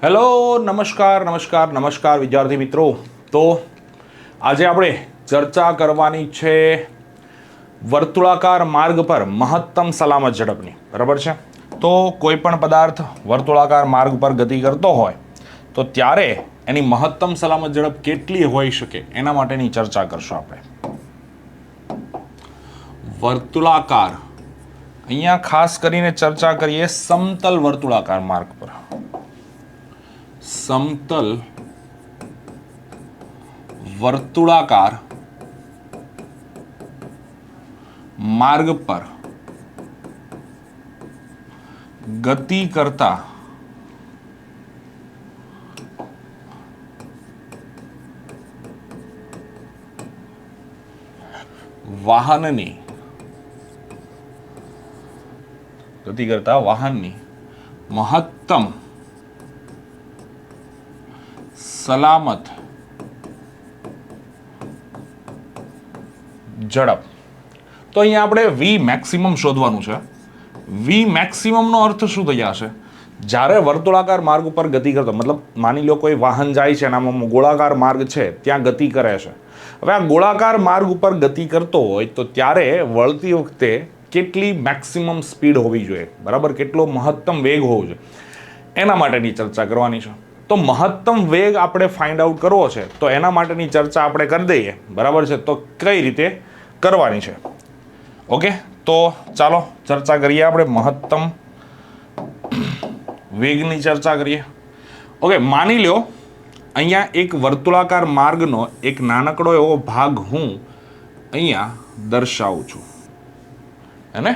Hello નમસ્કાર નમસ્કાર નમસ્કાર વિદ્યાર્થી મિત્રો। તો આજે આપણે ચર્ચા કરવાની છે વર્તુળાકાર માર્ગ પર મહત્તમ સલામત ઝડપની, બરાબર છે। તો કોઈ પણ પદાર્થ વર્તુળાકાર માર્ગ પર ગતિ કરતો હોય તો ત્યારે એની મહત્તમ સલામત ઝડપ કેટલી હોઈ શકે એના માટેની ચર્ચા કરશું આપણે। વર્તુળાકાર, અહીંયા ખાસ કરીને ચર્ચા કરીએ સમતલ વર્તુળાકાર માર્ગ પર। સમતલ વર્તુળાકાર માર્ગ પર ગતિ કરતા વાહનની મહત્તમ સલામત ઝડપ। તો અહીંયા આપણે વી મેક્સિમમ શોધવાનું છે। વી મેક્સિમમ નો અર્થ શું થઈ જશે? જ્યારે વર્તુળાકાર માર્ગ ઉપર ગતિ કરતો, મતલબ માની લો કોઈ વાહન જાય છે અને આમાં ગોળાકાર માર્ગ છે, ત્યાં ગતિ કરે છે। હવે આ ગોળાકાર માર્ગ ઉપર ગતિ કરતો હોય તો ત્યારે વળતી વખતે કેટલી મેક્સિમમ સ્પીડ હોવી જોઈએ, બરાબર, કેટલો મહત્તમ વેગ હોવો જોઈએ, એના માટેની ચર્ચા કરવાની છે। તો મહત્તમ વેગ આપણે ફાઇન્ડ આઉટ કરવો છે તો એના માટેની ચર્ચા આપણે કરી દઈએ, બરાબર છે। તો કઈ રીતે કરવાની છે, ઓકે, તો ચાલો ચર્ચા કરીએ। આપણે મહત્તમ વેગની ચર્ચા કરીએ। ઓકે, માની લો અહીંયા એક વર્તુળાકાર માર્ગનો એક નાનકડો એવો ભાગ હું અહીંયા દર્શાવું છું, હે ને?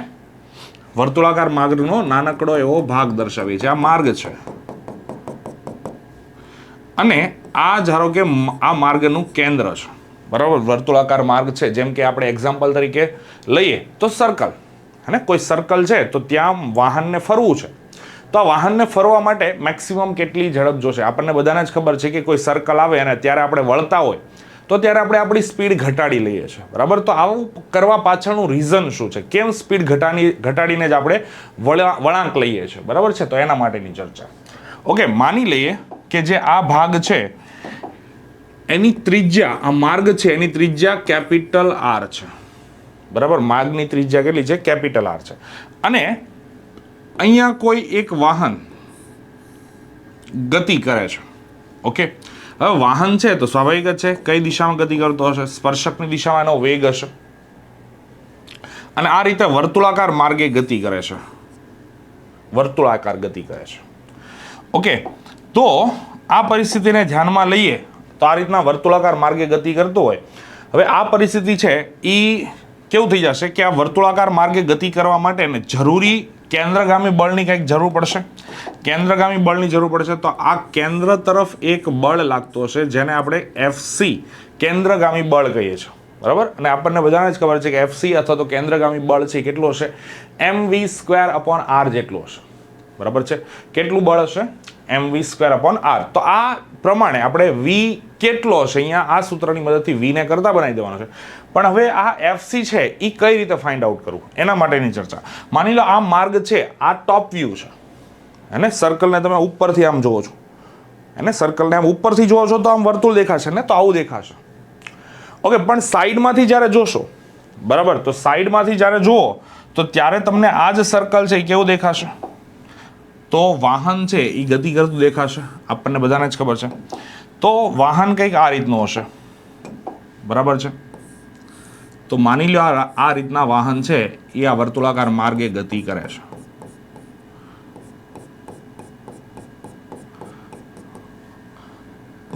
વર્તુળાકાર માર્ગનો નાનકડો એવો ભાગ દર્શાવીએ છીએ, આ માર્ગ છે અને આ ધારો કે આ માર્ગનું કેન્દ્ર છે, બરાબર। વર્તુળાકાર માર્ગ છે, જેમ કે આપણે એક્ઝામ્પલ તરીકે લઈએ તો સર્કલ, હે ને? કોઈ સર્કલ છે તો ત્યાં વાહનને ફરવું છે, તો આ વાહનને ફરવા માટે મેક્સિમમ કેટલી ઝડપ જોશે? આપણને બધાને જ ખબર છે કે કોઈ સર્કલ આવે અને ત્યારે આપણે વળતા હોય તો ત્યારે આપણે આપણી સ્પીડ ઘટાડી લઈએ છીએ, બરાબર। તો આવું કરવા પાછળનું રીઝન શું છે? કેમ સ્પીડ ઘટાડીને જ આપણે વળાંક લઈએ છીએ, બરાબર છે? તો એના માટેની ચર્ચા। ઓકે, માની લઈએ કે જે આ ભાગ છે એની ત્રિજ્યા, આ માર્ગ છે એની ત્રિજ્યા કેપિટલ આર છે, બરાબર। માર્ગની ત્રિજ્યા કેટલી છે? કેપિટલ આર છે। અને અહીંયા કોઈ એક વાહન ગતિ કરે છે, ઓકે। હવે વાહન છે તો સ્વાભાવિક જ છે કઈ દિશામાં ગતિ કરતો હશે? સ્પર્શકની દિશામાં એનો વેગ હશે અને આ રીતે વર્તુળાકાર માર્ગે ગતિ કરે છે, વર્તુળાકાર ગતિ કરે છે, ઓકે। તો આ પરિસ્થિતિને ધ્યાનમાં લઈએ તો આ રીતના વર્તુળાકાર માર્ગે ગતિ કરતો હોય, હવે આ પરિસ્થિતિ છે એ કેવું થઈ જશે કે આ વર્તુળાકાર માર્ગે ગતિ કરવા માટે જરૂરી કેન્દ્રગામી બળની કંઈક જરૂર પડશે, કેન્દ્રગામી બળની જરૂર પડશે। તો આ કેન્દ્ર તરફ એક બળ લાગતો હશે જેને આપણે એફસી કેન્દ્રગામી બળ કહીએ છીએ, બરાબર। અને આપણને બધાને જ ખબર છે કે એફસી અથવા તો કેન્દ્રગામી બળ છે કેટલું હશે? mv²/r જેટલું હશે, બરાબર છે। કેટલું બળ હશે? mv²/r। તો આ પ્રમાણે આપણે વી કેટલો હશે અહીંયા આ સૂત્રની મદદથી વીને કરતા બનાવી દેવાનો છે। પણ હવે આ એફસી છે એ કઈ રીતે ફાઇન્ડ આઉટ કરવું એના માટેની ચર્ચા। માની લો આ માર્ગ છે, આ ટોપ વ્યૂ છે, હે ને? સર્કલને તમે ઉપરથી આમ જોવો છો, હે ને? સર્કલને આમ ઉપરથી જોવો છો તો આમ વર્તુળ દેખાશે ને, તો આવું દેખાશે, ઓકે। પણ સાઈડમાંથી જ્યારે જોશો, બરાબર, તો સાઈડમાંથી જ્યારે જુઓ તો ત્યારે તમને આ જ સર્કલ છે એ કેવું દેખાશે? તો વાહન છે એ ગતિ કરતું દેખાશે, આપણને બધાને જ ખબર છે। તો વાહન કંઈક આ રીતનું હશે, બરાબર છે। તો માની લો આ રીતના વાહન છે એ આ વર્તુળાકાર માર્ગે ગતિ કરે છે,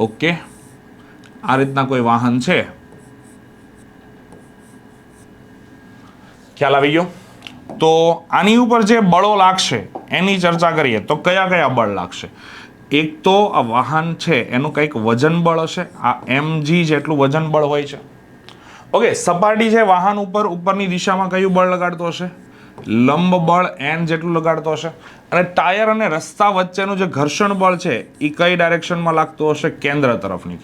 ઓકે। આ રીતના કોઈ વાહન છે, ખ્યાલ આવી ગયો? તો આની ઉપર જે બળો લાગશે એની ચર્ચા કરીએ તો કયા કયા બળ લાગશે? એક તો આ વાહન છે એનું કંઈક વજન બળ હશે, આ mg જેટલું વજન બળ હોય છે, ઓકે। સપાટી છે વાહન ઉપર, ઉપરની દિશામાં કયું બળ લગાડતો હશે? લંબ બળ n જેટલું લગાડતો હશે। અને ટાયર અને રસ્તા વચ્ચેનું જે ઘર્ષણ બળ છે એ કઈ ડાયરેક્શનમાં લાગતું હશે? કેન્દ્ર તરફની,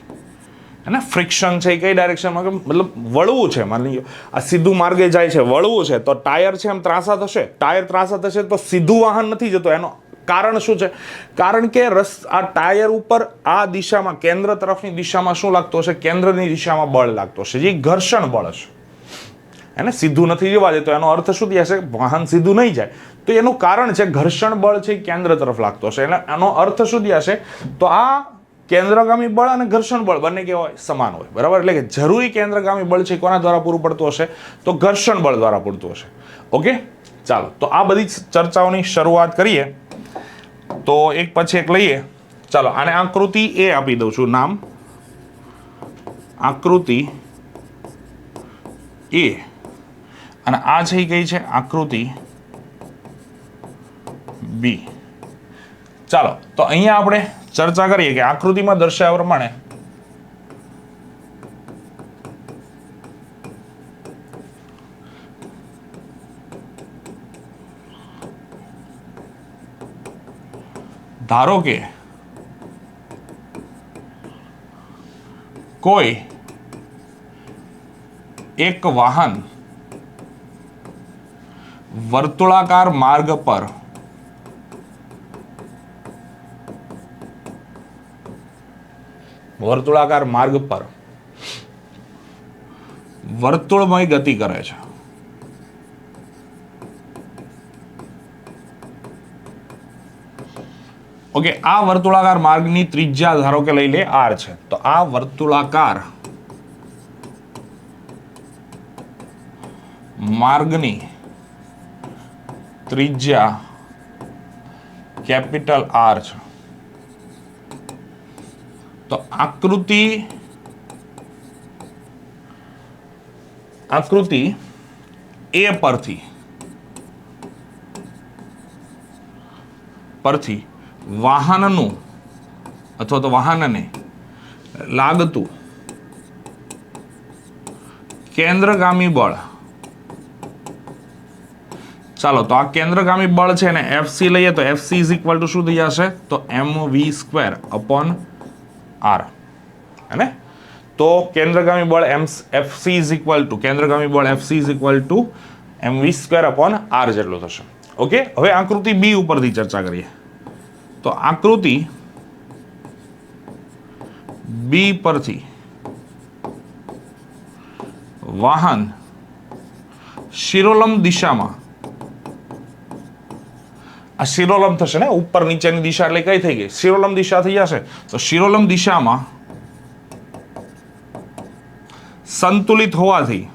है फ्रिक्शन है कई डायरेक्शन में मतलब वळवू है मान लीजिए आ सीधू मार्गे जाए वळवू है तो टायर है एम ત્રાસા થશે टायर ત્રાસા થશે तो सीधू वाहन नहीं जतो एनो કારણ શું છે? કારણ કે આ ટાયર ઉપર આ દિશામાં કેન્દ્ર તરફની દિશામાં શું લાગતું હશે? કેન્દ્રની દિશામાં બળ લાગતો હશે, જે ઘર્ષણ બળ હશે. એને સીધું નથી જવા દે તો એનો અર્થ શું થશે? વાહન સીધું નહીં જાય. તો એનું કારણ છે ઘર્ષણ બળ છે કેન્દ્ર તરફ લાગતો હશે. એટલે આનો અર્થ શું થશે? તો આ કેન્દ્રગામી બળ અને ઘર્ષણ બળ બંને કેવા હોય? સમાન હોય. બરાબર. એટલે કે જરૂરી કેન્દ્રગામી બળ છે કોના દ્વારા પૂરું પડતું હશે? તો ઘર્ષણ બળ દ્વારા પૂરતું હશે. ઓકે, ચાલો તો આ બધી ચર્ચાઓની શરૂઆત કરીએ. તો એક પછી એક લઈએ. ચાલો આને આકૃતિ એ આપી દઉં છું નામ, આકૃતિ એ. અને આ છે કઈ છે? આકૃતિ બી. ચાલો તો અહીંયા આપણે ચર્ચા કરીએ કે આકૃતિમાં દર્શાવ્યા પ્રમાણે ધારો કે કોઈ એક વાહન વર્તુળાકાર માર્ગ પર વર્તુળમય ગતિ કરે છે. ઓકે, આ વર્તુળાકાર માર્ગની ત્રિજ્યા ધારો કે લઈ લે r છે. તો આ વર્તુળાકાર માર્ગની ત્રિજ્યા કેપિટલ R છે. તો આકૃતિ એ પરથી વાહનનું અથવા તો વાહનને લાગતું કેન્દ્રગામી બળ. ચાલો તો આ કેન્દ્રગામી બળ છે ને FC લઈએ તો FC ઇઝ ઇક્વલ ટુ શું થઈ જશે? તો mv² અપોન r. હે? તો કેન્દ્રગામી બળ FC is equal two mv² upon r જેટલું થશે. ઓકે, હવે આકૃતિ બી ઉપરથી ચર્ચા કરીએ. તો આકૃતિ બી પરથી વાહન શિરોલંબ દિશામાં, આ શિરોલંબ થશે ને, ઉપર નીચેની દિશા એટલે કઈ થઈ ગઈ? શિરોલંબ દિશા થઈ જશે. તો શિરોલંબ દિશામાં સંતુલિત હોવાથી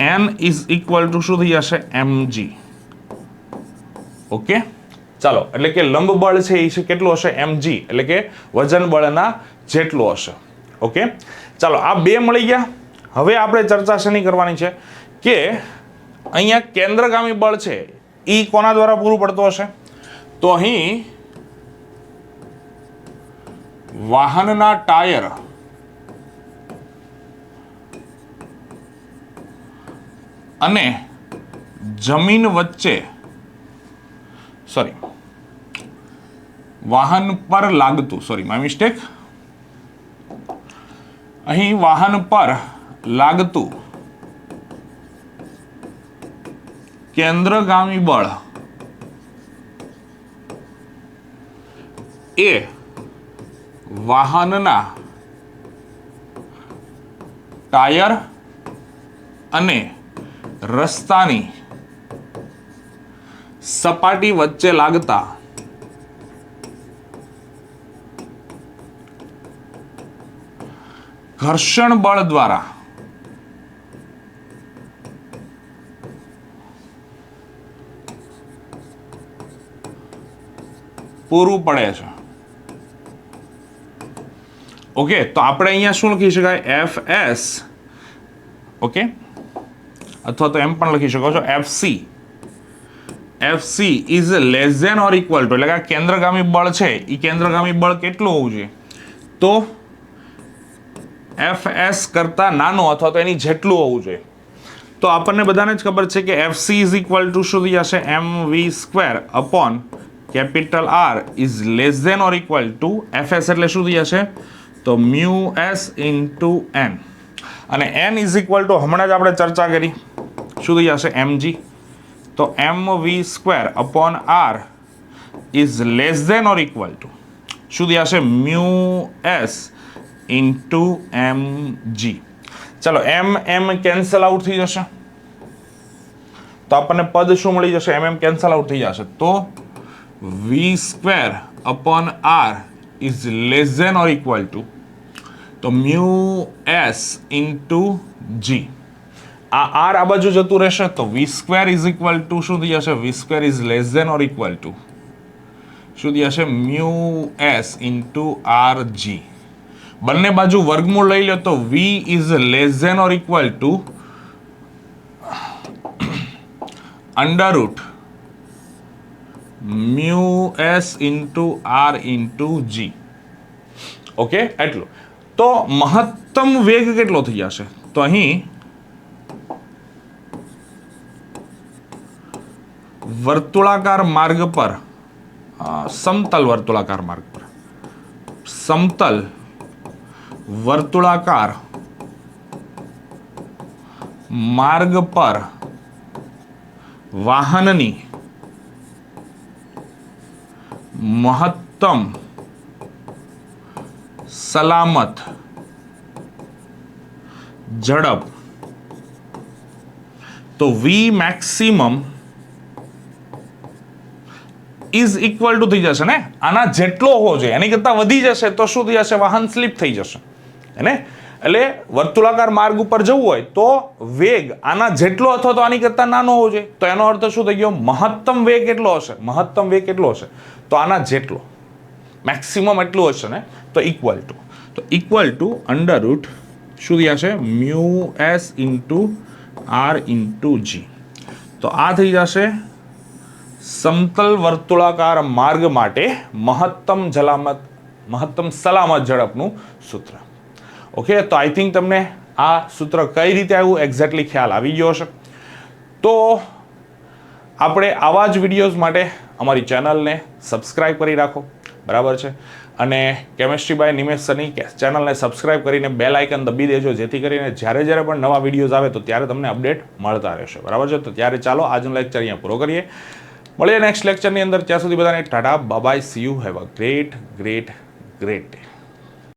n ઇઝ ઇક્વલ ટુ શું થઈ જશે? mg. ઓકે, ચાલો એટલે કે લંબ બળ છે એ કેટલું હશે? mg, એટલે કે વજન બળના જેટલું હશે. ઓકે, ચાલો આ બે મળી ગયા. હવે આપણે ચર્ચા શેની કરવાની છે કે અહીંયા કેન્દ્રગામી બળ છે એ કોના દ્વારા પૂરું પડતું હશે? તો અહીં વાહનના ટાયર અને જમીન વચ્ચે વાહન પર લાગતું, માય મિસ્ટેક, અહીં વાહન પર લાગતું કેન્દ્રગામી બળ એ વાહનના ટાયર અને રસ્તાની સપાટી વચ્ચે લાગતા ઘર્ષણ બળ દ્વારા પૂરું પડે છે. ઓકે, તો આપણે અહીંયા શું લખી શકાય? FS. ઓકે, અથવા તો એમ પણ લખી શકો છો FC is less than or equal to, એટલે કે આ કેન્દ્રગામી બળ છે એ કેન્દ્રગામી બળ કેટલું હોવું જોઈએ? તો FS કરતા નાનું અથવા તો એની જેટલું હોવું જોઈએ. તો આપણને બધાને જ ખબર છે કે FC ઇઝ ઇક્વલ ટુ શું થઈ જશે? mv² upon capital R is less than or equal to FS એટલે શું થઈ જશે? તો μs ઇન્ટુ n. અને n ઇઝ ઇક્વલ ટુ હમણાં જ આપણે ચર્ચા કરી શું થઈ જશે mg, તો mv² upon r is less than or equal to શું થઈ જશે μs ઇન્ટુ mg. ચાલો m કેન્સલ આઉટ થઈ જશે તો આપણને પદ શું મળી જશે, m કેન્સલ આઉટ થઈ જશે તો v² upon r is less than or equal to તો μs ઇન્ટુ g. આ r આ બાજુ જતું રહેશે તો v² ઇઝ ઇક્વલ ટુ શું થઈ જશે, v² is less than or equal to શું થઈ જશે μs ઇન્ટુ rg. બંને બાજુ વર્ગમૂળ લઈ લો તો v is less than or equal to under root μs into r into g. Okay, એટલું. તો મહત્તમ વેગ કેટલો થઈ જશે, તો અહીં વર્તુળાકાર માર્ગ પર સમતલ વર્તુળાકાર માર્ગ પર સમતલ વર્તુળાકાર માર્ગ પર વાહનની મહત્તમ સલામત ઝડપ તો v maximum is equal two થઈ જશે ને આના જેટલો હોવો જોઈએ, એની કરતા વધી જશે તો શું થઈ જશે, વાહન સ્લીપ થઈ જશે ને. એટલે વર્તુળાકાર માર્ગ ઉપર જવું હોય તો વેગ આના જેટલો અથવા તો આની કરતા નાનો હોવો જોઈએ. તો એનો અર્થ શું થઈ ગયો, મહત્તમ વેગ કેટલો હશે, મહત્તમ વેગ કેટલો હશે તો આના જેટલો, મેક્સિમમ એટલું હશે ને તો ઇક્વલ ટુ, તો ઇક્વલ ટુ અંડર રૂટ શું થઈ જશે μs into r into g. તો આ થઈ જશે સમતલ વર્તુળાકાર માર્ગ માટે મહત્તમ સલામત ઝડપનું સૂત્ર. ઓકે, તો આઈ થિંક તમને આ સૂત્ર કઈ રીતે આવ્યું એક્ઝેક્ટલી ખ્યાલ આવી ગયો હશે. તો આપણે આવા જ વિડીયોઝ માટે અમારી ચેનલને સબસ્ક્રાઇબ કરી રાખો, બરાબર છે. અને કેમેસ્ટ્રી બાય નિમેશ સરની ચેનલને સબસ્ક્રાઇબ કરીને બેલ આઇકન દબી દેજો, જેથી કરીને જ્યારે પણ નવા વિડીયોઝ આવે તો ત્યારે તમને અપડેટ મળતા રહેશે, બરાબર છે. તો ત્યારે ચાલો આજનો લેક્ચર અહીંયા પૂરો કરીએ, મળીએ નેક્સ્ટ લેક્ચરની અંદર. ત્યાં સુધી બધાને Tata by, C you, have a great day.